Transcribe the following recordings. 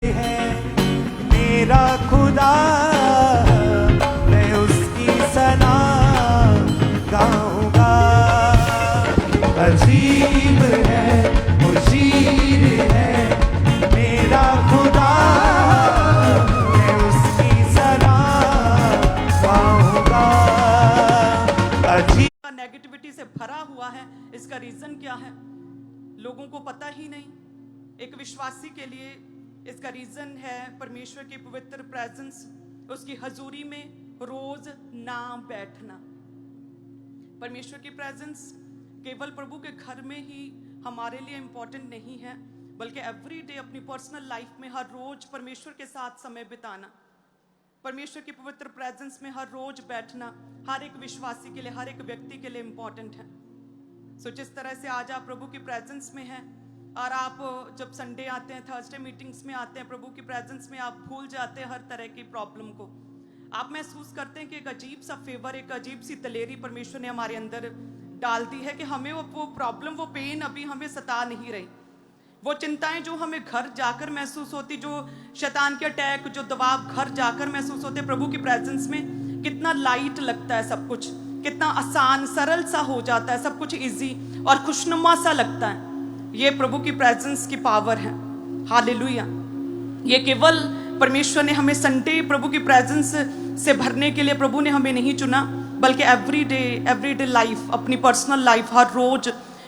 है मेरा खुदा, मैं उसकी सना गाऊंगा। अजीब है, मुजीब है मेरा खुदा, मैं उसकी सना गाऊंगा। अजीब नेगेटिविटी से भरा हुआ है। इसका रीजन क्या है लोगों को पता ही नहीं। एक विश्वासी के लिए इसका रीजन है परमेश्वर की पवित्र प्रेजेंस, उसकी हजूरी में रोज ना बैठना। परमेश्वर की प्रेजेंस केवल प्रभु के घर में ही हमारे लिए इंपॉर्टेंट नहीं है, बल्कि एवरी डे अपनी पर्सनल लाइफ में हर रोज परमेश्वर के साथ समय बिताना, परमेश्वर की पवित्र प्रेजेंस में हर रोज बैठना हर एक विश्वासी के लिए, हर एक व्यक्ति के लिए इंपॉर्टेंट है। सो जिस तरह से आज आप प्रभु की प्रेजेंस में हैं और आप जब संडे आते हैं, थर्सडे मीटिंग्स में आते हैं, प्रभु की प्रेजेंस में आप भूल जाते हैं हर तरह की प्रॉब्लम को। आप महसूस करते हैं कि एक अजीब सा फेवर, एक अजीब सी दलेरी परमेश्वर ने हमारे अंदर डाल दी है कि हमें वो प्रॉब्लम, वो पेन अभी हमें सता नहीं रही। वो चिंताएं जो हमें घर जाकर महसूस होती, जो शैतान के अटैक, जो दबाव घर जाकर महसूस होते, प्रभु की प्रेजेंस में कितना लाइट लगता है सब कुछ, कितना आसान सरल सा हो जाता है सब कुछ, इजी और खुशनुमा सा लगता है। ये प्रभु की प्रेजेंस की पावर है। हालेलुया। ये केवल परमेश्वर ने हमें संडे प्रभु की प्रेजेंस से भरने के लिए प्रभु ने हमें नहीं चुना, बल्कि एवरी डे लाइफ, अपनी पर्सनल लाइफ, हर रोज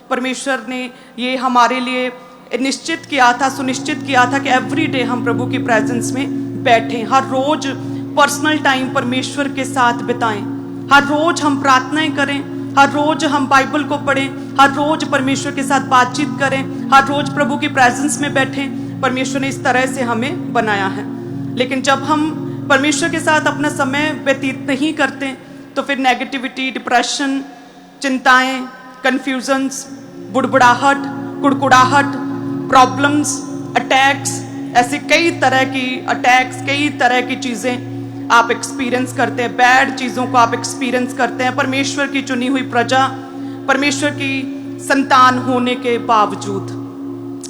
परमेश्वर ने ये हमारे लिए निश्चित किया था, सुनिश्चित किया था कि एवरी डे हम प्रभु की प्रेजेंस में बैठें, हर रोज पर्सनल टाइम परमेश्वर के साथ बिताएं, हर रोज हम प्रार्थनाएं करें, हर रोज हम बाइबल को पढ़ें, हर रोज परमेश्वर के साथ बातचीत करें, हर रोज प्रभु की प्रेजेंस में बैठें। परमेश्वर ने इस तरह से हमें बनाया है। लेकिन जब हम परमेश्वर के साथ अपना समय व्यतीत नहीं करते तो फिर नेगेटिविटी, डिप्रेशन, चिंताएं, कंफ्यूजन्स, बुड़बुड़ाहट, कुड़कुड़ाहट, प्रॉब्लम्स, अटैक्स, ऐसे कई तरह की अटैक्स, कई तरह की चीजें आप एक्सपीरियंस करते हैं, बैड चीजों को आप एक्सपीरियंस करते हैं परमेश्वर की चुनी हुई प्रजा, परमेश्वर की संतान होने के बावजूद।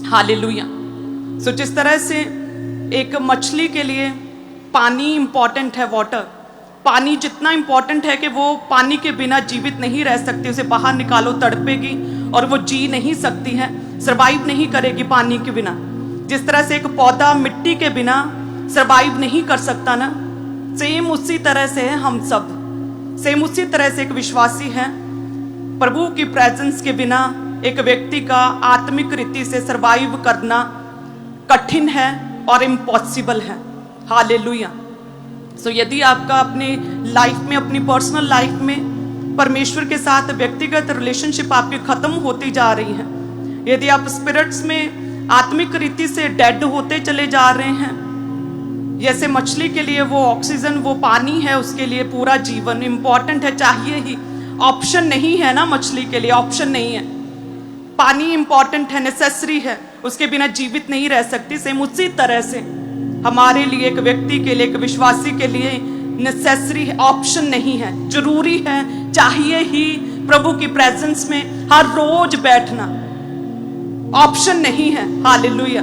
हालेलुया। सो जिस तरह से एक मछली के लिए पानी इंपॉर्टेंट है, वाटर, पानी जितना इंपॉर्टेंट है कि वो पानी के बिना जीवित नहीं रह सकती, उसे बाहर निकालो तड़पेगी और वो जी नहीं सकती है, सर्वाइव नहीं करेगी पानी के बिना। जिस तरह से एक पौधा मिट्टी के बिना सर्वाइव नहीं कर सकता ना, सेम उसी तरह से है हम सब, सेम उसी तरह से एक विश्वासी है। प्रभु की प्रेजेंस के बिना एक व्यक्ति का आत्मिक रीति से सर्वाइव करना कठिन है और इम्पॉसिबल है। हालेलुया। सो यदि आपका अपने लाइफ में, अपनी पर्सनल लाइफ में परमेश्वर के साथ व्यक्तिगत रिलेशनशिप आपकी खत्म होती जा रही है, यदि आप स्पिरिट्स में आत्मिक रीति से डेड होते चले जा रहे हैं, जैसे मछली के लिए वो ऑक्सीजन, वो पानी है, उसके लिए पूरा जीवन इंपॉर्टेंट है, चाहिए ही, ऑप्शन नहीं है ना, मछली के लिए ऑप्शन नहीं है, पानी इंपॉर्टेंट है, नेसेसरी है, उसके बिना जीवित नहीं रह सकती। सेम उसी तरह से हमारे लिए, एक व्यक्ति के लिए, एक विश्वासी के लिए नेसेसरी है, ऑप्शन नहीं है, जरूरी है, चाहिए ही प्रभु की प्रेजेंस में हर रोज बैठना, ऑप्शन नहीं है। हालेलुया।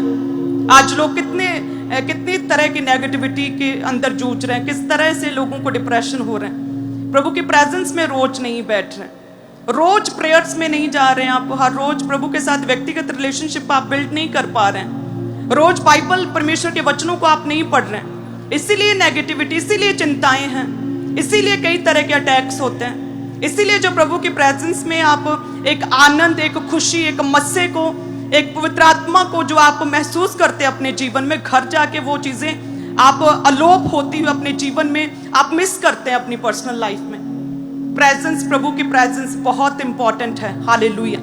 आज लोग कितनी तरह की नेगेटिविटी के अंदर जूझ रहे हैं, किस तरह से लोगों को डिप्रेशन हो रहे हैं, प्रभु की प्रेजेंस में रोज नहीं बैठ रहे, रोज प्रेयर्स में नहीं जा रहे हैं, आप हर रोज प्रभु के साथ व्यक्तिगत रिलेशनशिप आप बिल्ड नहीं कर पा रहे हैं, रोज बाइबल, परमेश्वर के वचनों को आप नहीं पढ़ रहे हैं, इसीलिए नेगेटिविटी, इसीलिए चिंताएं हैं, इसीलिए कई तरह के अटैक्स होते हैं। इसीलिए जो प्रभु की प्रेजेंस में आप एक आनंद, एक खुशी, एक मस्से को, एक पवित्र आत्मा को जो आप महसूस करते हैं अपने जीवन में, घर जाके वो चीजें आप अलोप होती हुई अपने जीवन में आप मिस करते हैं अपनी पर्सनल लाइफ में। प्रेजेंस, प्रभु की प्रेजेंस बहुत इंपॉर्टेंट है। हालेलुया।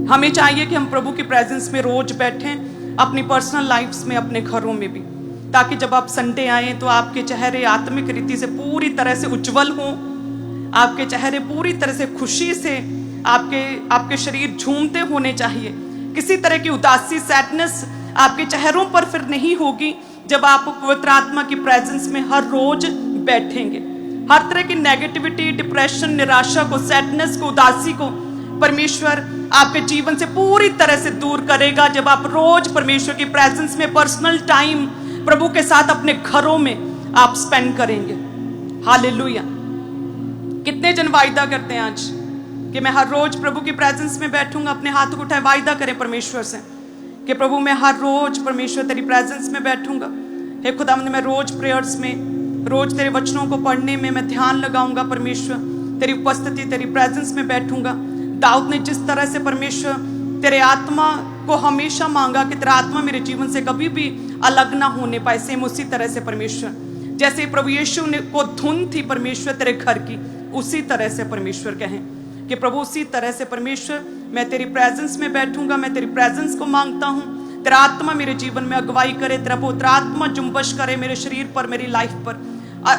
हमें चाहिए कि हम प्रभु की प्रेजेंस में रोज बैठें, अपनी पर्सनल लाइफ्स में, अपने घरों में भी, ताकि जब आप संडे आए तो आपके चेहरे आत्मिक रीति से पूरी तरह से उज्जवल हों, आपके चेहरे पूरी तरह से खुशी से, आपके शरीर झूमते होने चाहिए। किसी तरह की उदासी, सैडनेस आपके चेहरों पर फिर नहीं होगी जब आप पवित्र आत्मा की प्रेजेंस में हर रोज बैठेंगे। हर तरह की नेगेटिविटी, डिप्रेशन, निराशा को, सैडनेस को, उदासी को परमेश्वर आपके जीवन से पूरी तरह से दूर करेगा जब आप रोज परमेश्वर की प्रेजेंस में पर्सनल टाइम प्रभु के साथ अपने घरों में आप स्पेंड करेंगे। हालेलुया। कितने जन वायदा करते हैं आज कि मैं हर रोज प्रभु की प्रेजेंस में बैठूंगा? अपने हाथ को उठाए वायदा करें परमेश्वर से कि प्रभु मैं हर रोज परमेश्वर तेरी प्रेजेंस में बैठूंगा। हे खुदावंद, मैं रोज प्रेयर्स में, रोज तेरे वचनों को पढ़ने में मैं ध्यान लगाऊंगा परमेश्वर, तेरी उपस्थिति तेरी प्रेजेंस में बैठूंगा। दाऊद ने जिस तरह से परमेश्वर तेरे आत्मा को हमेशा मांगा कि तेरा आत्मा मेरे जीवन से कभी भी अलग ना होने पाए, सेम उसी तरह से परमेश्वर जैसे प्रभु यीशु ने को धुन थी परमेश्वर तेरे घर की, उसी तरह से परमेश्वर कहें कि प्रभु उसी तरह से परमेश्वर मैं तेरी प्रेजेंस में बैठूंगा, मैं तेरी प्रेजेंस को मांगता हूँ। तेरा आत्मा मेरे जीवन में अगुवाई करे, तेरा पवित्र आत्मा जुम्बश करे मेरे शरीर पर, मेरी लाइफ पर,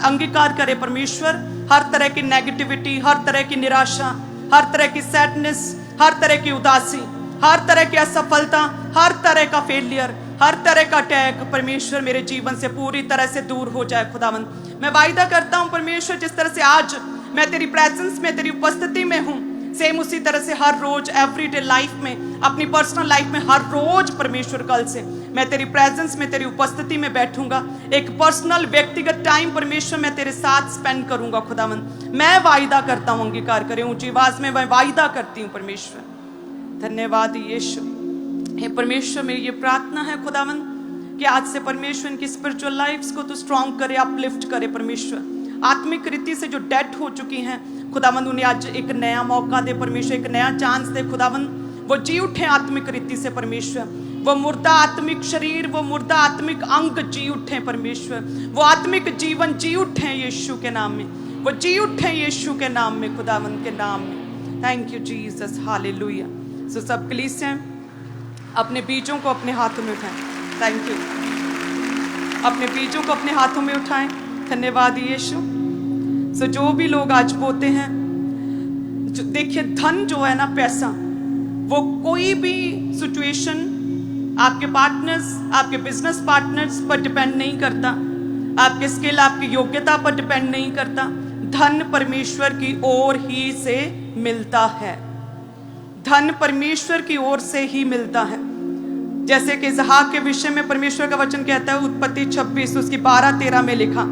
अंगीकार करे परमेश्वर हर तरह की नेगेटिविटी, हर तरह की निराशा, हर तरह की सैडनेस, हर तरह की उदासी, हर तरह की असफलता, हर तरह का फेलियर, हर तरह का अटैक परमेश्वर मेरे जीवन से पूरी तरह से दूर हो जाए। खुदावंद, मैं वायदा करता हूं परमेश्वर जिस तरह से आज मैं तेरी प्रेजेंस में, तेरी उपस्थिति में हूं, सेम उसी तरह से हर रोज एवरीडे लाइफ में, अपनी पर्सनल लाइफ में हर रोज परमेश्वर कल से मैं तेरी प्रेजेंस में, तेरी उपस्थिति में बैठूंगा। एक पर्सनल व्यक्तिगत टाइम परमेश्वर मैं तेरे साथ स्पेंड करूंगा। खुदावंद, मैं वायदा करता हूं, अंगीकार करें ऊंची आवाज में, मैं वायदा करती हूं परमेश्वर। धन्यवाद यीशु। हे परमेश्वर, मेरी ये प्रार्थना है खुदावंद कि आज से परमेश्वर इनकी स्पिरिचुअल लाइफ्स को तो स्ट्रॉन्ग करे, अपलिफ्ट करे परमेश्वर। आत्मिक रीति से जो डेड हो चुकी हैं खुदावंद, उन्हें आज एक नया मौका दे परमेश्वर, एक नया चांस दे खुदावंद। वो जी उठे आत्मिक रीति से परमेश्वर, वो मुर्दा आत्मिक शरीर, वो मुर्दा आत्मिक अंग जी उठे परमेश्वर, वो आत्मिक जीवन जी उठे यीशु के नाम में, वो जी उठे यीशु के नाम में, खुदावंद के नाम में। Thank you Jesus, hallelujah. सो सब कलीसिया अपने बीजों को अपने हाथों में उठाएं। Thank you. अपने बीजों को अपने हाथों में उठाएं। धन्यवाद यीशु। सो जो भी लोग आज बोते हैं, देखिए धन जो है ना, पैसा, वो कोई भी सिचुएशन आपके पार्टनर्स, आपके बिजनेस पार्टनर्स पर डिपेंड नहीं करता, आपके स्किल, आपकी योग्यता पर डिपेंड नहीं करता। धन परमेश्वर की ओर ही से मिलता है, धन परमेश्वर की ओर से ही मिलता है। जैसे कि इसहाक के विषय में परमेश्वर का वचन कहता है, उत्पत्ति 26 उसकी 12-13 में लिखा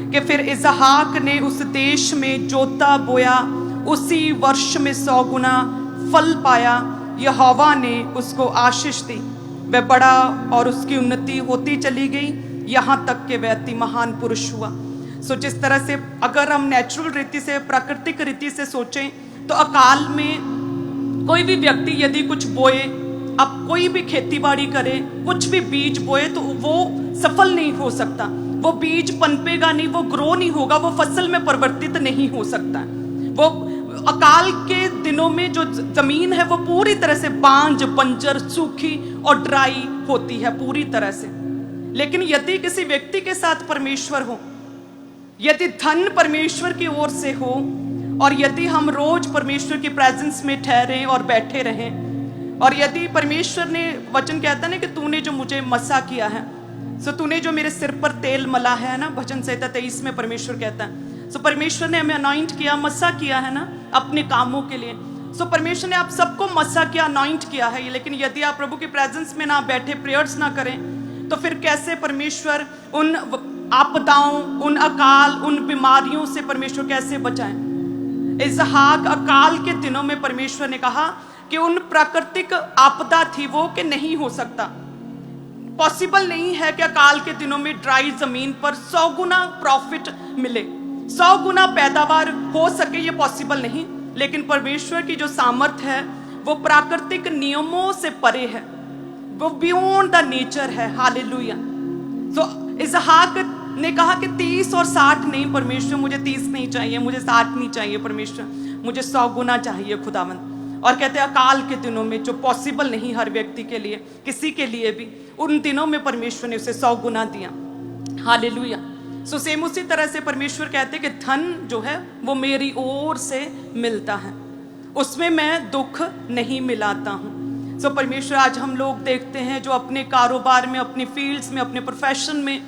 कि फिर इसहाक ने उस देश में जोता बोया, उसी वर्ष में 100 गुना फल पाया। यहोवा ने उसको आशीष दी, वह बड़ा और उसकी उन्नति होती चली गई, यहाँ तक कि वह अति महान पुरुष हुआ। सो जिस तरह से अगर हम नेचुरल रीति से, प्राकृतिक रीति से सोचें तो अकाल में कोई भी व्यक्ति यदि कुछ बोए, अब कोई भी खेती बाड़ी करे, कुछ भी बीज बोए तो वो सफल नहीं हो सकता, वो बीज पनपेगा नहीं, वो ग्रो नहीं होगा, वो फसल में परिवर्तित नहीं हो सकता। वो अकाल के दिनों में जो जमीन है वो पूरी तरह से बांझ, बंजर, सूखी और ड्राई होती है पूरी तरह से। लेकिन यदि किसी व्यक्ति के साथ परमेश्वर हो, यदि धन परमेश्वर की ओर से हो, और यदि हम रोज परमेश्वर की प्रेजेंस में ठहरे और बैठे रहें, और यदि परमेश्वर ने, वचन कहता है कि तूने जो मुझे मसा किया है, सो तूने जो मेरे सिर पर तेल मला है ना, भजन संहिता 23 में परमेश्वर कहता है। सो परमेश्वर ने हमें अनॉइंट किया, मसा किया है ना अपने कामों के लिए। सो परमेश्वर ने आप सबको मसा किया, अनॉइंट किया है। लेकिन यदि आप प्रभु की प्रेजेंस में ना बैठे, प्रेयर्स ना करें, तो फिर कैसे परमेश्वर उन आपदाओं, उन अकाल, उन बीमारियों से परमेश्वर कैसे बचाएं? इसहाक अकाल के दिनों में परमेश्वर ने कहा कि उन प्राकृतिक आपदा थी वो कि नहीं हो सकता, पॉसिबल नहीं है कि अकाल के दिनों में ड्राई जमीन पर 100 गुना प्रॉफिट मिले, 100 गुना पैदावार हो सके, ये पॉसिबल नहीं। लेकिन परमेश्वर की जो सामर्थ है वो प्राकृतिक नियमों से परे है, वो बियॉन्ड द नेचर है। हालेलुया। तो इसहाक ने कहा कि 30 और 60 नहीं परमेश्वर, मुझे 30 नहीं चाहिए, मुझे 60 नहीं चाहिए परमेश्वर, मुझे 100 गुना चाहिए खुदावंद। और कहते हैं अकाल के दिनों में जो पॉसिबल नहीं हर व्यक्ति के लिए, किसी के लिए भी, उन दिनों में परमेश्वर ने उसे 100 गुना दिया। हालेलुया। सो सेम उसी तरह से परमेश्वर कहते हैं कि धन जो है वो मेरी ओर से मिलता है, उसमें मैं दुख नहीं मिलाता हूँ। सो परमेश्वर, आज हम लोग देखते हैं जो अपने कारोबार में, अपनी फील्ड्स में, अपने प्रोफेशन में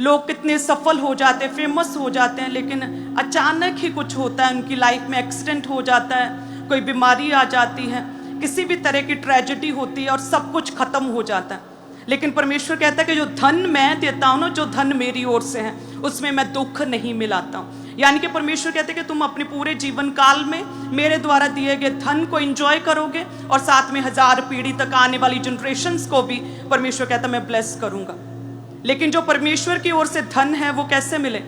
लोग कितने सफल हो जाते हैं, फेमस हो जाते हैं, लेकिन अचानक ही कुछ होता है, उनकी लाइफ में एक्सीडेंट हो जाता है, कोई बीमारी आ जाती है, किसी भी तरह की ट्रेजेडी होती है और सब कुछ खत्म हो जाता है। लेकिन परमेश्वर कहता है कि जो धन मैं देता हूं ना, जो धन मेरी ओर से है, उसमें मैं दुख नहीं मिलाता हूं। यानी कि परमेश्वर कहते हैं कि तुम अपने पूरे जीवन काल में मेरे द्वारा दिए गए धन को एंजॉय करोगे और साथ में 1000 पीढ़ी तक आने वाली जनरेशन्स को भी परमेश्वर कहता है मैं ब्लेस करूंगा। लेकिन जो परमेश्वर की ओर से धन है वो कैसे मिले?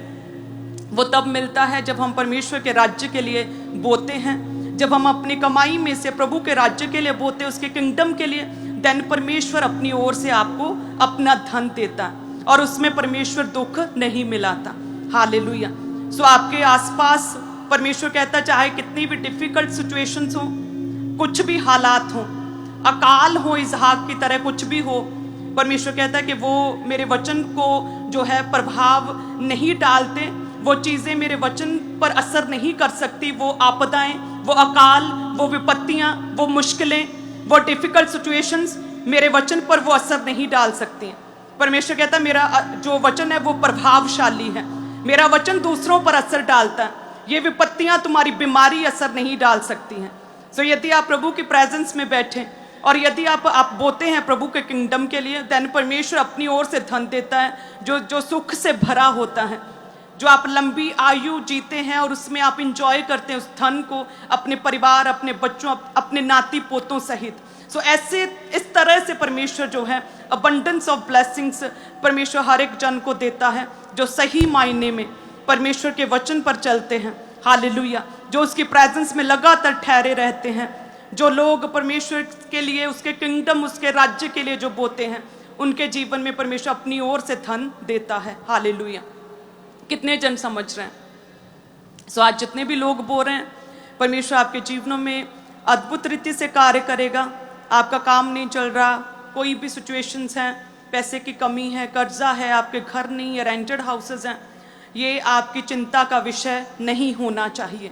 वो तब मिलता है जब हम परमेश्वर के राज्य के लिए बोते हैं, जब हम अपनी कमाई में से प्रभु के राज्य के लिए बोते, उसके किंगडम के लिए, देन परमेश्वर अपनी ओर से आपको अपना धन देता है और उसमें परमेश्वर दुख नहीं मिलाता। हालेलुया। सो आपके आसपास परमेश्वर कहता है चाहे कितनी भी डिफिकल्ट सिचुएशंस हो, कुछ भी हालात हो, अकाल हो इसहाक की तरह कुछ भी हो, परमेश्वर कहता है कि वो मेरे वचन को जो है प्रभाव नहीं डालते, वो चीज़ें मेरे वचन पर असर नहीं कर सकती। वो आपदाएं, वो अकाल, वो विपत्तियां, वो मुश्किलें, वो डिफिकल्ट सिचुएशंस मेरे वचन पर वो असर नहीं डाल सकती हैं। परमेश्वर कहता है मेरा जो वचन है वो प्रभावशाली है, मेरा वचन दूसरों पर असर डालता है। ये विपत्तियां, तुम्हारी बीमारी असर नहीं डाल सकती हैं। सो यदि आप प्रभु की प्रेजेंस में बैठे और यदि आप बोते हैं प्रभु के किंगडम के लिए, देन परमेश्वर अपनी ओर से धन देता है जो सुख से भरा होता है, जो आप लंबी आयु जीते हैं और उसमें आप इंजॉय करते हैं उस धन को अपने परिवार, अपने बच्चों, अपने नाती पोतों सहित। सो ऐसे इस तरह से परमेश्वर जो है अबंडेंस ऑफ ब्लेसिंग्स परमेश्वर हर एक जन को देता है जो सही मायने में परमेश्वर के वचन पर चलते हैं। हालेलुया। जो उसकी प्रेजेंस में लगातार ठहरे रहते हैं, जो लोग परमेश्वर के लिए, उसके किंगडम, उसके राज्य के लिए जो बोते हैं, उनके जीवन में परमेश्वर अपनी ओर से धन देता है। हालेलुया। कितने जन समझ रहे हैं? सो आज जितने भी लोग बोल रहे हैं, परमेश्वर आपके जीवनों में अद्भुत रीति से कार्य करेगा। आपका काम नहीं चल रहा, कोई भी सिचुएशंस हैं, पैसे की कमी है, कर्जा है, आपके घर नहीं है, रेंटेड हाउसेस हैं, ये आपकी चिंता का विषय नहीं होना चाहिए।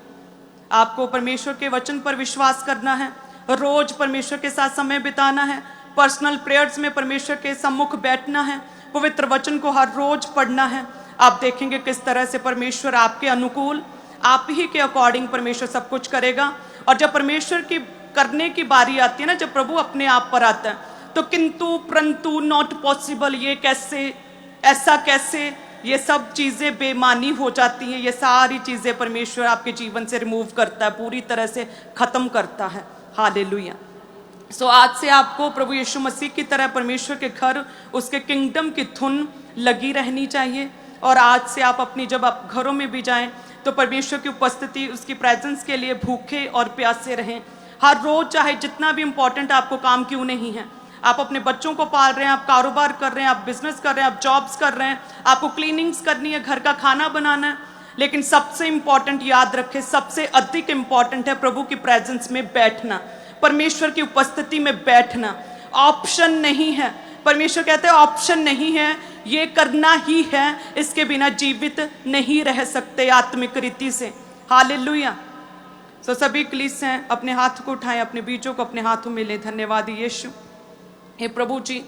आपको परमेश्वर के वचन पर विश्वास करना है, रोज परमेश्वर के साथ समय बिताना है, पर्सनल प्रेयर्स में परमेश्वर के सम्मुख बैठना है, पवित्र वचन को हर रोज पढ़ना है। आप देखेंगे किस तरह से परमेश्वर आपके अनुकूल, आप ही के अकॉर्डिंग परमेश्वर सब कुछ करेगा। और जब परमेश्वर की करने की बारी आती है ना, जब प्रभु अपने आप पर आता है, तो किंतु परंतु, नॉट पॉसिबल, ये कैसे, ऐसा कैसे, ये सब चीज़ें बेमानी हो जाती हैं। ये सारी चीज़ें परमेश्वर आपके जीवन से रिमूव करता है, पूरी तरह से ख़त्म करता है। हालेलुया। सो आज से आपको प्रभु यीशु मसीह की तरह परमेश्वर के घर, उसके किंगडम की धुन लगी रहनी चाहिए। और आज से आप अपनी, जब आप घरों में भी जाएं, तो परमेश्वर की उपस्थिति, उसकी प्रेजेंस के लिए भूखे और प्यासे रहें हर रोज, चाहे जितना भी इंपॉर्टेंट आपको काम क्यों नहीं है। आप अपने बच्चों को पाल रहे हैं, आप कारोबार कर रहे हैं, आप बिजनेस कर रहे हैं, आप जॉब्स कर रहे हैं, आपको क्लीनिंग्स करनी है, घर का खाना बनाना है, लेकिन सबसे इंपॉर्टेंट याद रखें, सबसे अधिक इंपॉर्टेंट है प्रभु की प्रेजेंस में बैठना, परमेश्वर की उपस्थिति में बैठना। ऑप्शन नहीं है। परमेश्वर कहते हैं ऑप्शन नहीं है, ये करना ही है, इसके बिना जीवित नहीं रह सकते आत्मिक रीति से। हालेलुया। सो सभी कलीसियां हैं, अपने हाथ को उठाएं, अपने बीजों को अपने हाथों में लें। धन्यवाद यीशु। हे प्रभु जी,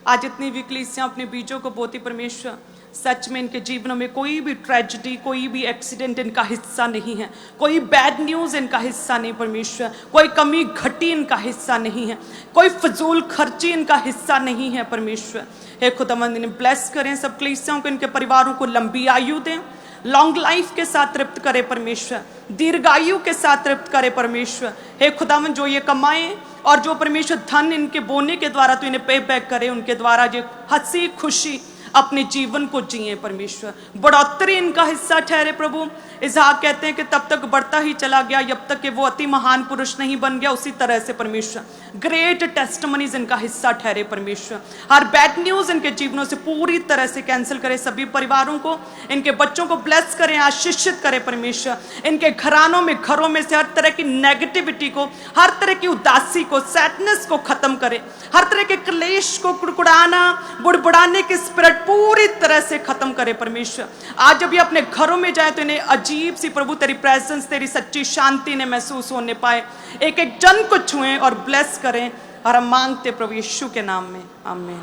आज इतनी भी कलीसियां अपने बीजों को बोती, परमेश्वर सच में इनके जीवनों में कोई भी ट्रेजिडी, कोई भी एक्सीडेंट इनका हिस्सा नहीं है, कोई बैड न्यूज़ इनका हिस्सा नहीं परमेश्वर, कोई कमी घटी इनका हिस्सा नहीं है, कोई फजूल खर्ची इनका हिस्सा नहीं है परमेश्वर। हे खुदावंद, इन्हें ब्लेस करें, सब कलीसियाओं को, इनके परिवारों को लंबी आयु दें, लॉन्ग लाइफ के साथ तृप्त करे परमेश्वर, दीर्घायु के साथ तृप्त करे परमेश्वर। हे खुदावंद, जो ये कमाएं और जो परमेश्वर धन इनके बोने के द्वारा तो इन्हें पे बैक करे, उनके द्वारा जो हंसी खुशी अपने जीवन को जिए परमेश्वर, बढ़ोतरी इनका हिस्सा ठहरे प्रभु। इसहाक कहते हैं कि तब तक बढ़ता ही चला गया जब तक कि वो अति महान पुरुष नहीं बन गया। उसी तरह से परमेश्वर ग्रेट टेस्टमनीज इनका हिस्सा ठहरे परमेश्वर। हर बैड न्यूज इनके जीवनों से पूरी तरह से कैंसिल करे, सभी परिवारों को, इनके बच्चों को ब्लेस करें, आशीषित करें परमेश्वर। इनके घरानों में, घरों में से हर तरह की नेगेटिविटी को, हर तरह की उदासी को, सैडनेस को खत्म करे, हर तरह के क्लेश को, कुड़कुड़ाना, बुड़बुड़ाने की स्पिरिट पूरी तरह से खत्म करे परमेश्वर। आज जब ये अपने घरों में जाए तो इन्हें अजीब सी प्रभु तेरी प्रेजेंस, तेरी सच्ची शांति ने महसूस होने पाए, एक एक जन को छुएं और ब्लेस करें। और हम मांगते प्रभु यीशु के नाम में, आमीन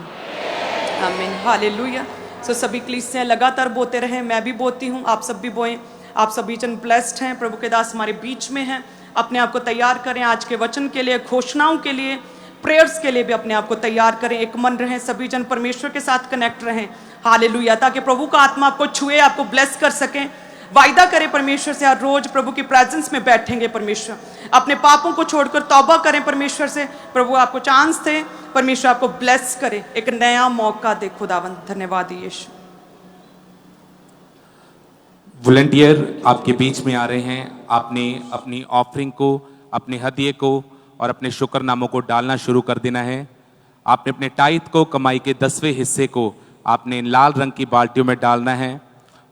आमीन। हालेलुया। सो सभी कलीसियां लगातार बोते रहें, मैं भी बोती हूँ, आप सब भी बोएं। आप सभी जन ब्लेस्ड हैं, प्रभु के दास हमारे बीच में हैं। अपने आप को तैयार करें आज के वचन के लिए, घोषणाओं के लिए, प्रेयर्स के लिए भी अपने आप को तैयार करें। एक मन रहें, सभी जन परमेश्वर के साथ कनेक्ट रहें। हालेलुया। ताकि प्रभु का आत्मा आपको छुए, आपको ब्लेस कर सकें। वायदा करें परमेश्वर से, हर रोज प्रभु की प्रेजेंस में बैठेंगे। परमेश्वर अपने पापों को छोड़कर तौबा करें परमेश्वर से। प्रभु आपको चांस दे, परमेश्वर आपको ब्लेस करे, एक नया मौका दे। खुदावंद धन्यवाद यीशु। वॉलंटियर आपके बीच में आ रहे हैं। आपने अपनी ऑफरिंग को, अपने हदिये को और अपने शुक्रनामों को डालना शुरू कर देना है। आपने अपने टाइट को, कमाई के 10वें हिस्से को आपने लाल रंग की बाल्टियों में डालना है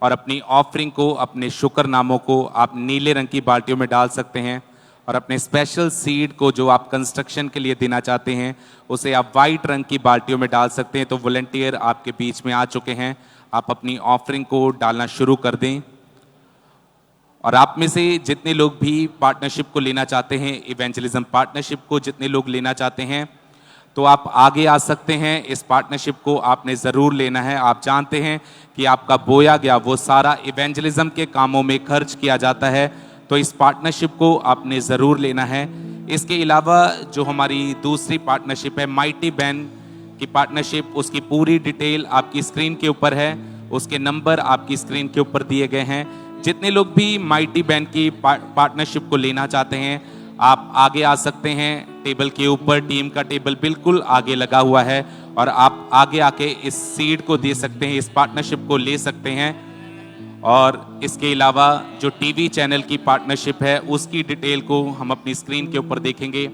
और अपनी ऑफरिंग को, अपने शुक्रनामों को आप नीले रंग की बाल्टियों में डाल सकते हैं। और अपने स्पेशल सीड को जो आप कंस्ट्रक्शन के लिए देना चाहते हैं उसे आप वाइट रंग की बाल्टियों में डाल सकते हैं। तो वॉलंटियर आपके बीच में आ चुके हैं। आप अपनी ऑफरिंग को डालना शुरू कर दें। और आप में से जितने लोग भी पार्टनरशिप को लेना चाहते हैं, इवेंजलिज्म पार्टनरशिप को जितने लोग लेना चाहते हैं, तो आप आगे आ सकते हैं। इस पार्टनरशिप को आपने ज़रूर लेना है। आप जानते हैं कि आपका बोया गया वो सारा इवेंजलिज्म के कामों में खर्च किया जाता है, तो इस पार्टनरशिप को आपने ज़रूर लेना है। इसके अलावा जो हमारी दूसरी पार्टनरशिप है, माइटी बैन की पार्टनरशिप, उसकी पूरी डिटेल आपकी स्क्रीन के ऊपर है। उसके नंबर आपकी स्क्रीन के ऊपर दिए गए हैं। जितने लोग भी माइटी बैन की पार्टनरशिप को लेना चाहते हैं, आप आगे आ सकते हैं। टेबल के ऊपर टीम का टेबल बिल्कुल आगे लगा हुआ है और आप आगे आके इस सीड को दे सकते हैं, इस पार्टनरशिप को ले सकते हैं। और इसके अलावा जो टीवी चैनल की पार्टनरशिप है उसकी डिटेल को हम अपनी स्क्रीन के ऊपर देखेंगे।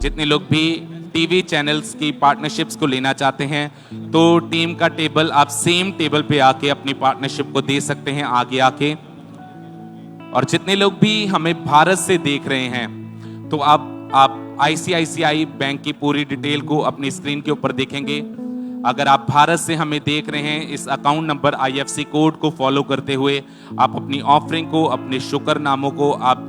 जितने लोग भी टीवी चैनल्स की पार्टनरशिप्स को लेना चाहते हैं, तो टीम का टेबल आप सेम टेबल पे आके अपनी पार्टनरशिप को दे सकते हैं आगे आके। और जितने लोग भी हमें भारत से देख रहे हैं, तो आप ICICI बैंक की पूरी डिटेल को अपनी स्क्रीन के ऊपर देखेंगे। अगर आप भारत से हमें देख रहे हैं, इस अकाउंट नंबर IFC कोड को फॉलो करते हुए आप अपनी ऑफरिंग को, अपने शुक्रनामों को आप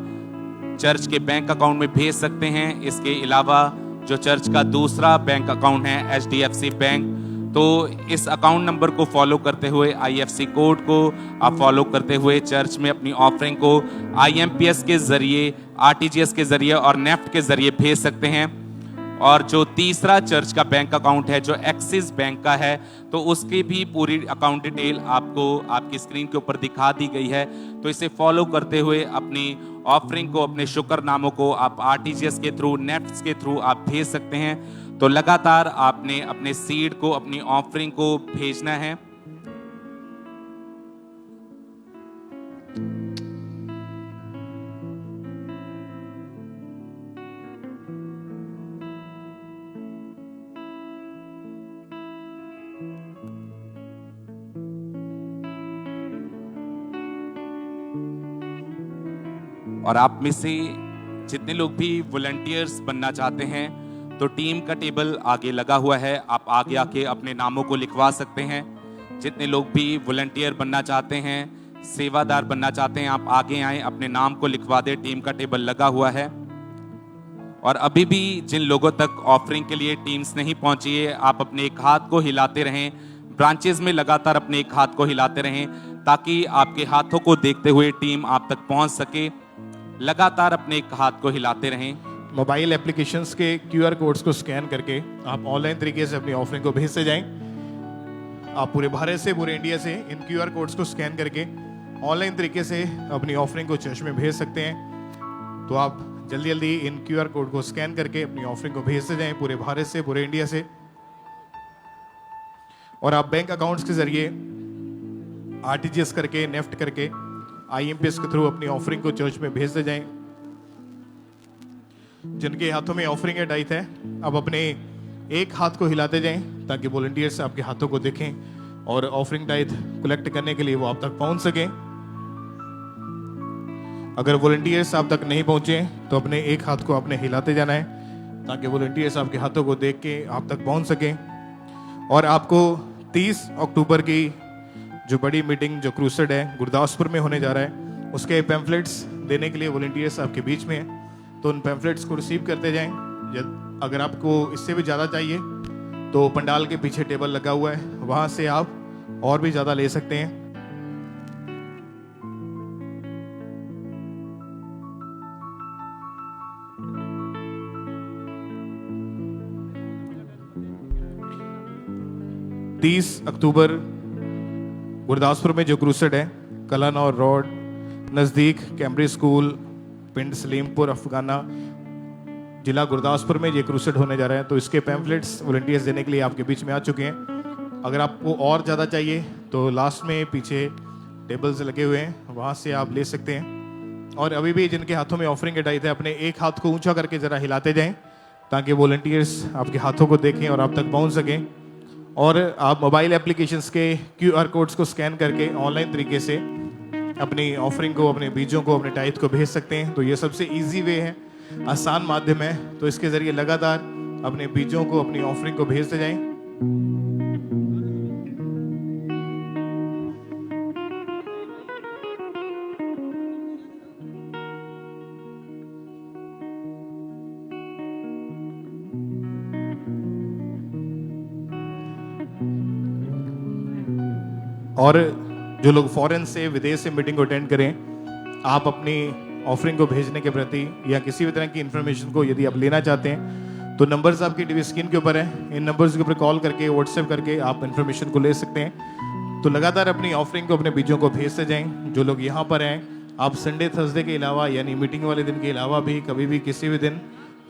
चर्च के बैंक अकाउंट में भेज सकते हैं। इसके अलावा जो चर्च का दूसरा बैंक अकाउंट है HDFC बैंक, तो इस अकाउंट नंबर को फॉलो करते हुए, IFC कोड को आप फॉलो करते हुए चर्च में अपनी ऑफरिंग को IMPS के जरिए, RTGS के जरिए और नेफ्ट के जरिए भेज सकते हैं। और जो तीसरा चर्च का बैंक अकाउंट है जो एक्सिस बैंक का है, तो उसकी भी पूरी अकाउंट डिटेल आपको आपकी स्क्रीन के ऊपर दिखा दी गई है। तो इसे फॉलो करते हुए अपनी ऑफरिंग को, अपने शुक्रनामों को आप RTGS के थ्रू, नेफ्ट के थ्रू आप भेज सकते हैं। तो लगातार आपने अपने सीड को, अपनी ऑफरिंग को भेजना है। और आप में से जितने लोग भी वॉलंटियर्स बनना चाहते हैं, तो टीम का टेबल आगे लगा हुआ है। आप आगे आके अपने नामों को लिखवा सकते हैं। जितने लोग भी वॉलंटियर बनना चाहते हैं, सेवादार बनना चाहते हैं, आप आगे आएं, अपने नाम को लिखवा दें। टीम का टेबल लगा हुआ है। और अभी भी जिन लोगों तक ऑफरिंग के लिए टीम्स नहीं पहुंची है, आप अपने एक हाथ को हिलाते रहें। ब्रांचेस में लगातार अपने एक हाथ को हिलाते रहें ताकि आपके हाथों को देखते हुए टीम आप तक पहुंच सके। लगातार अपने एक हाथ को हिलाते रहें। मोबाइल एप्लीकेशंस के QR कोड्स को स्कैन करके आप ऑनलाइन तरीके से अपनी ऑफरिंग को भेजते जाएं। आप पूरे भारत से, पूरे इंडिया से इन QR कोड्स को स्कैन करके ऑनलाइन तरीके से अपनी ऑफरिंग को चर्च में भेज सकते हैं। तो आप जल्दी जल्दी इन QR कोड को स्कैन करके अपनी ऑफरिंग को भेजते जाएं, पूरे भारत से, पूरे इंडिया से। और आप बैंक अकाउंट्स के जरिए RTGS करके, नेफ्ट करके, IMPS के थ्रू अपनी ऑफरिंग को चर्च में भेजते जाएं। जिनके हाथों में ऑफरिंग है, टाइट है, अब अपने एक हाथ को हिलाते जाएं ताकि वॉलंटियर्स आपके हाथों को देखें और ऑफरिंग टाइट कलेक्ट करने के लिए वो आप तक पहुंच सकें। अगर वॉलंटियर्स आप तक नहीं पहुंचे तो अपने एक हाथ को आपने हिलाते जाना है ताकि वॉलंटियर्स आपके हाथों को देख के आप तक पहुंच सकें। और आपको 30 अक्टूबर की जो बड़ी मीटिंग, जो क्रूसेड है, गुरदासपुर में होने जा रहा है, उसके पैम्फलेट्स देने के लिए वॉलंटियर्स आपके बीच में हैं। तो उन पैम्फलेट्स को रिसीव करते जाएं। अगर आपको इससे भी ज़्यादा चाहिए तो पंडाल के पीछे टेबल लगा हुआ है, वहाँ से आप और भी ज़्यादा ले सकते हैं। 30 अक्टूबर गुरदासपुर में जो क्रूसेड है, कलन और रोड नज़दीक कैम्ब्रिज स्कूल, पिंड सलीमपुर, अफगाना, जिला गुरदासपुर में ये क्रूसेड होने जा रहा है। तो इसके पैम्फलेट्स वॉलंटियर्स देने के लिए आपके बीच में आ चुके हैं। अगर आपको और ज़्यादा चाहिए तो लास्ट में पीछे टेबल्स लगे हुए हैं, वहाँ से आप ले सकते हैं। और अभी भी जिनके हाथों में ऑफरिंग के डाइट है, अपने एक हाथ को ऊंचा करके ज़रा हिलाते जाएं ताकि वॉलंटियर्स आपके हाथों को देखें और आप तक पहुंच सकें। और आप मोबाइल एप्लीकेशंस के QR कोड्स को स्कैन करके ऑनलाइन तरीके से अपनी ऑफरिंग को, अपने बीजों को, अपने टाइट को भेज सकते हैं। तो ये सबसे ईजी वे है, आसान माध्यम है। तो इसके ज़रिए लगातार अपने बीजों को, अपनी ऑफरिंग को भेजते जाएं। और जो लोग फॉरेन से, विदेश से मीटिंग को अटेंड करें, आप अपनी ऑफरिंग को भेजने के प्रति या किसी भी तरह की इन्फॉर्मेशन को यदि आप लेना चाहते हैं तो नंबर्स आपकी टीवी स्क्रीन के ऊपर है। इन नंबर्स के ऊपर कॉल करके, व्हाट्सएप करके आप इन्फॉर्मेशन को ले सकते हैं। तो लगातार अपनी ऑफरिंग को, अपने बीजों को भेजते जाएं। जो लोग यहाँ पर हैं, आप संडे थर्सडे के अलावा यानी मीटिंग वाले दिन के अलावा भी कभी भी किसी भी दिन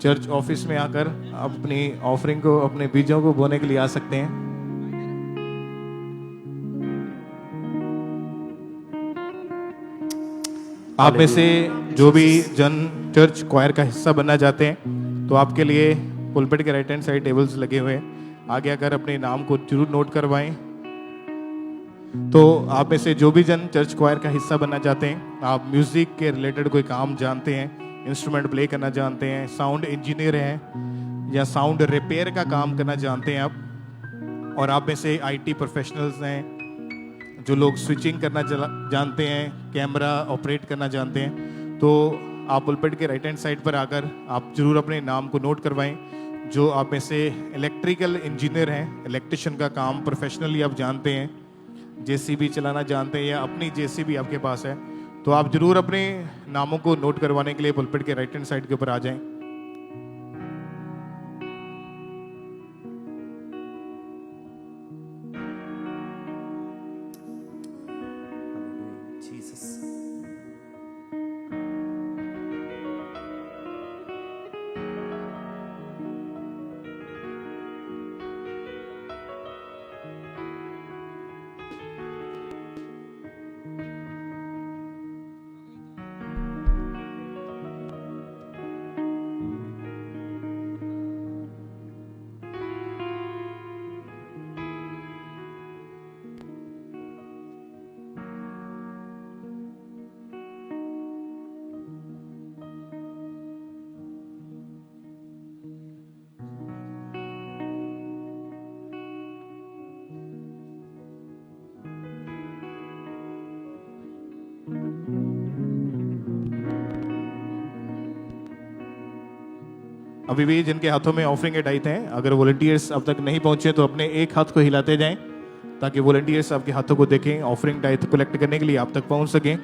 चर्च ऑफिस में आकर अपनी ऑफरिंग को, अपने बीजों को बोने के लिए आ सकते हैं। आप में से जो भी जन चर्च क्वायर का हिस्सा बनना चाहते हैं तो आपके लिए पुलपिट के राइट हैंड साइड टेबल्स लगे हुए हैं, आगे आकर अपने नाम को जरूर नोट करवाएं। तो आप में से जो भी जन चर्च क्वायर का हिस्सा बनना चाहते हैं, आप म्यूजिक के रिलेटेड कोई काम जानते हैं, इंस्ट्रूमेंट प्ले करना जानते हैं, साउंड इंजीनियर हैं या साउंड रिपेयर का काम करना जानते हैं आप, और आप में से IT प्रोफेशनल्स हैं, जो लोग स्विचिंग करना जानते हैं, कैमरा ऑपरेट करना जानते हैं, तो आप पुलपिट के राइट हैंड साइड पर आकर आप जरूर अपने नाम को नोट करवाएं। जो आप में से इलेक्ट्रिकल इंजीनियर हैं, इलेक्ट्रिशियन का काम प्रोफेशनली आप जानते हैं, JCB चलाना जानते हैं या अपनी JCB आपके पास है, तो आप जरूर अपने नामों को नोट करवाने के लिए पुलपिट के राइट हैंड साइड के ऊपर आ जाएं। अभी भी जिनके हाथों में ऑफरिंग के डाइट हैं, अगर वॉलंटियर्स अब तक नहीं पहुंचे तो अपने एक हाथ को हिलाते जाएं ताकि वॉलंटियर्स आपके हाथों को देखें, ऑफरिंग डाइट कलेक्ट करने के लिए आप तक पहुंच सकें।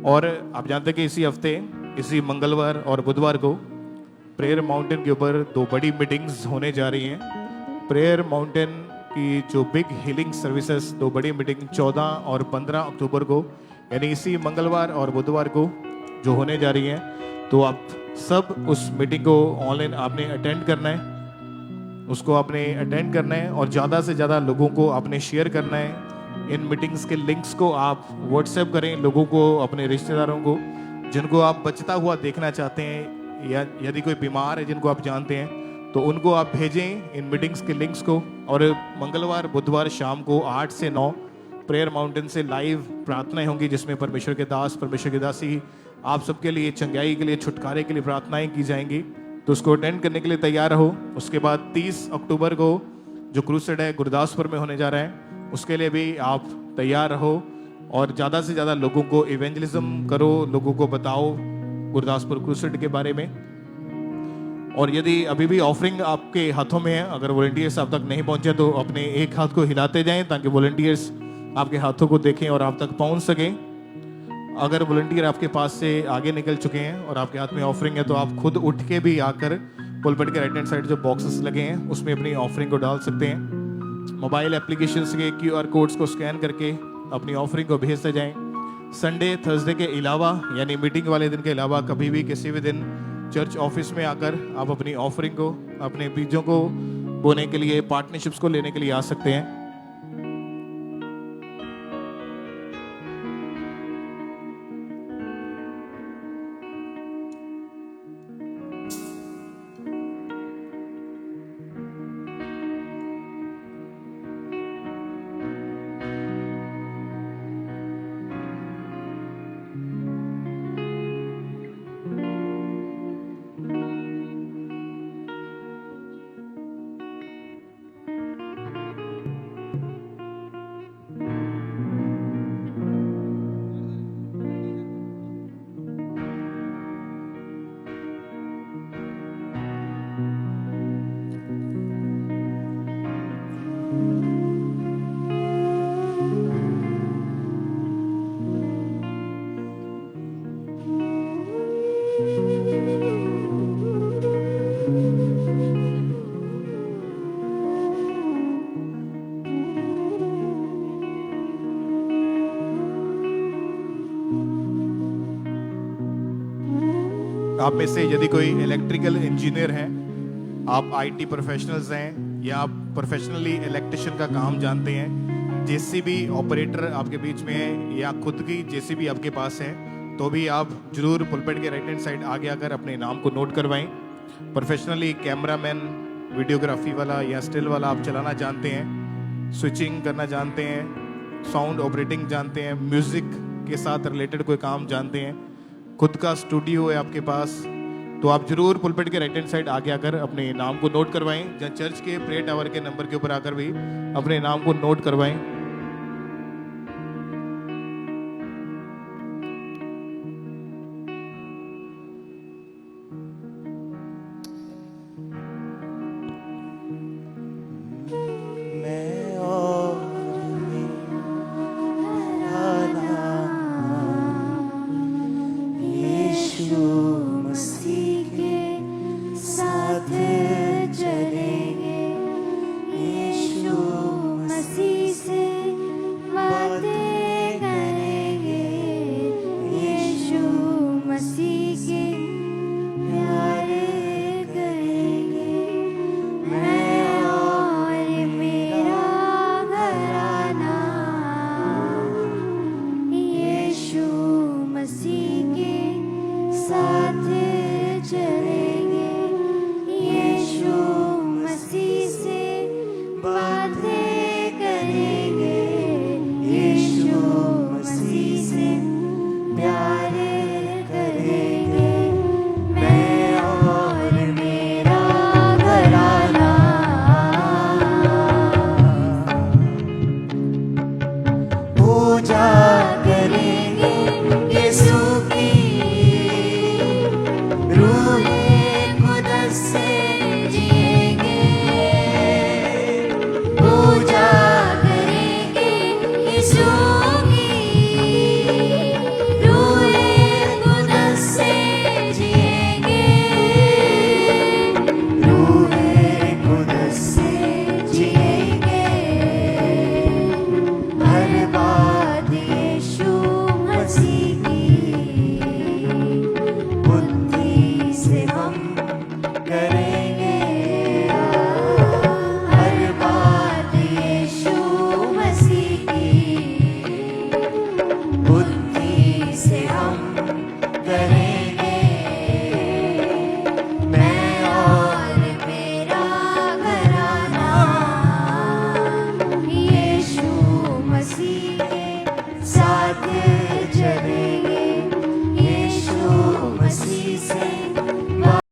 और आप जानते हैं कि इसी हफ्ते, इसी मंगलवार और बुधवार को प्रेयर माउंटेन के ऊपर 2 बड़ी मीटिंग्स होने जा रही हैं। प्रेयर माउंटेन की जो बिग हीलिंग सर्विसेज 2 बड़ी मीटिंग 14 और 15 अक्टूबर को, यानी इसी मंगलवार और बुधवार को जो होने जा रही हैं, तो आप सब उस मीटिंग को ऑनलाइन आपने अटेंड करना है, उसको आपने अटेंड करना है और ज़्यादा से ज़्यादा लोगों को आपने शेयर करना है इन मीटिंग्स के लिंक्स को आप व्हाट्सएप करें लोगों को, अपने रिश्तेदारों को जिनको आप बचता हुआ देखना चाहते हैं, या यदि कोई बीमार है जिनको आप जानते हैं तो उनको आप भेजें इन मीटिंग्स के लिंक्स को। और मंगलवार बुधवार शाम को 8 से 9 प्रेयर माउंटेन से लाइव प्रार्थनाएं होंगी, जिसमें परमेश्वर के दास, परमेश्वर की दासी आप सबके लिए चंगाई के लिए, छुटकारे के लिए प्रार्थनाएं की जाएंगी। तो उसको अटेंड करने के लिए तैयार रहो। उसके बाद 30 अक्टूबर को जो क्रूसेड है गुरदासपुर में होने जा रहा है, उसके लिए भी आप तैयार रहो और ज़्यादा से ज़्यादा लोगों को इवेंजलिज्म करो, लोगों को बताओ गुरदासपुर क्रूसेड के बारे में। और यदि अभी भी ऑफरिंग आपके हाथों में है, अगर वॉलंटियर्स आप तक नहीं पहुंचे तो अपने एक हाथ को हिलाते जाएं ताकि वॉलंटियर्स आपके हाथों को देखें और आप तक पहुंच सकें। अगर वॉलंटियर आपके पास से आगे निकल चुके हैं और आपके हाथ में ऑफरिंग है तो आप खुद उठ के भी आकर पुलपिट के राइट हैंड साइड जो बॉक्सेस लगे हैं उसमें अपनी ऑफरिंग को डाल सकते हैं। मोबाइल एप्लीकेशंस के QR कोड्स को स्कैन करके अपनी ऑफरिंग को भेजते जाएं। संडे थर्सडे के अलावा, यानी मीटिंग वाले दिन के अलावा, कभी भी किसी भी दिन चर्च ऑफिस में आकर आप अपनी ऑफरिंग को, अपने बीजों को बोने के लिए, पार्टनरशिप्स को लेने के लिए आ सकते हैं। आप में से यदि कोई इलेक्ट्रिकल इंजीनियर है, आप IT प्रोफेशनल्स हैं, या आप प्रोफेशनली इलेक्ट्रिशियन का काम जानते हैं, JCB ऑपरेटर आपके बीच में है, या खुद की JCB आपके पास है, तो भी आप जरूर पुलपिट के राइट हैंड साइड आगे आकर अपने नाम को नोट करवाएं। प्रोफेशनली कैमरामैन, वीडियोग्राफी वाला या स्टिल वाला आप चलाना जानते हैं, स्विचिंग करना जानते हैं, साउंड ऑपरेटिंग जानते हैं, म्यूजिक के साथ रिलेटेड कोई काम जानते हैं, खुद का स्टूडियो है आपके पास, तो आप जरूर पुलपिट के राइट हैंड साइड आगे आकर अपने नाम को नोट करवाएं, या चर्च के प्रेयर टावर के नंबर के ऊपर आकर भी अपने नाम को नोट करवाएं।